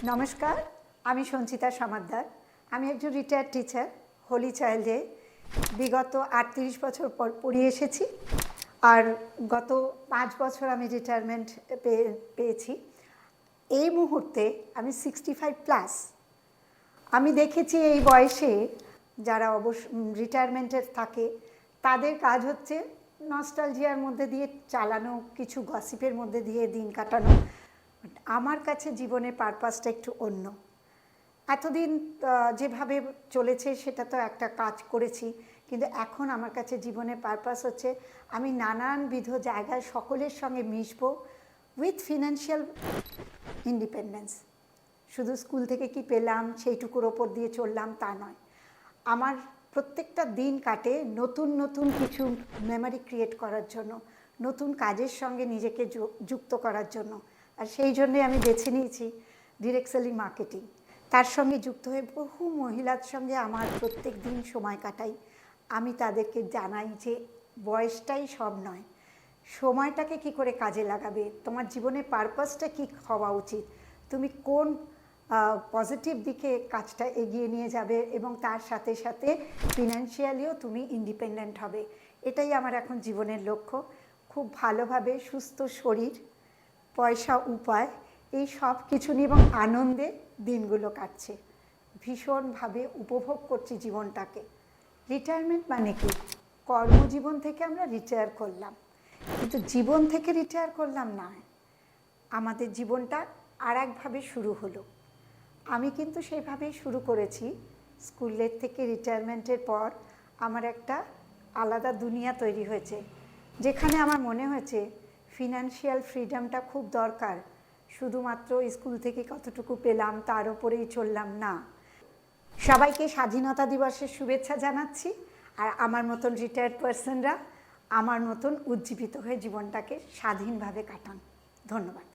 নমস্কার, আমি সঞ্চিতা সমাদ্দার। আমি একজন রিটায়ার্ড টিচার, হোলি চাইল্ডে বিগত ৩৮ বছর পর পড়িয়ে এসেছি। আর গত ৫ বছর আমি রিটায়ারমেন্ট পেয়েছি। এই মুহূর্তে আমি 65+। আমি দেখেছি এই বয়সে যারা রিটায়ারমেন্টে থাকে তাদের কাজ হচ্ছে নস্টালজিয়ার মধ্যে দিয়ে চালানো, কিছু গসিপের মধ্যে দিয়ে দিন কাটানো। আমার কাছে জীবনের পারপাসটা একটু অন্য। এতদিন যেভাবে চলেছে সেটা তো একটা কাজ করেছি, কিন্তু এখন আমার কাছে জীবনের পারপাস হচ্ছে আমি নানানবিধ জায়গায় সকলের সঙ্গে মিশবো উইথ ফিনান্সিয়াল ইন্ডিপেন্ডেন্স। শুধু স্কুল থেকে কি পেলাম সেইটুকুর ওপর দিয়ে চললাম তা নয়। আমার প্রত্যেকটা দিন কাটে নতুন নতুন কিছু মেমোরি ক্রিয়েট করার জন্য, নতুন কাজের সঙ্গে নিজেকে যুক্ত করার জন্য। আর সেই জন্যে আমি বেছে নিয়েছি ডিরেক্ট সেলিং মার্কেটিং। তার সঙ্গে যুক্ত হয়ে বহু মহিলার সঙ্গে আমার প্রত্যেক দিন সময় কাটাই। আমি তাদেরকে জানাই যে বয়সটাই সব নয়, সময়টাকে কি করে কাজে লাগাবে, তোমার জীবনের পারপাসটা কী হওয়া উচিত, তুমি কোন পজিটিভ দিকে কাজটা এগিয়ে নিয়ে যাবে এবং তার সাথে সাথে ফিনান্সিয়ালিও তুমি ইন্ডিপেন্ডেন্ট হবে। এটাই আমার এখন জীবনের লক্ষ্য। খুব ভালোভাবে সুস্থ শরীর, পয়সা, উপায়, এই সব কিছু নিয়ে এবং আনন্দে দিনগুলো কাটছে। ভীষণভাবে উপভোগ করছি জীবনটাকে। রিটায়ারমেন্ট মানে কি? কর্মজীবন থেকে আমরা রিটায়ার করলাম, কিন্তু জীবন থেকে রিটায়ার করলাম না, আমাদের জীবনটা আর একভাবে শুরু হলো। আমি কিন্তু সেইভাবেই শুরু করেছি। স্কুলের থেকে রিটায়ারমেন্টের পর আমার একটা আলাদা দুনিয়া তৈরি হয়েছে, যেখানে আমার মনে হয়েছে ফিনান্সিয়াল ফ্রিডমটা খুব দরকার। শুধুমাত্র স্কুল থেকে কতটুকু পেলাম তার উপরেই চললাম না। সবাইকে স্বাধীনতা দিবসের শুভেচ্ছা জানাচ্ছি। আর আমার মতন রিটায়ার্ড পার্সনরা আমার মতন উজ্জীবিত হয়ে জীবনটাকে স্বাধীনভাবে কাটান। ধন্যবাদ।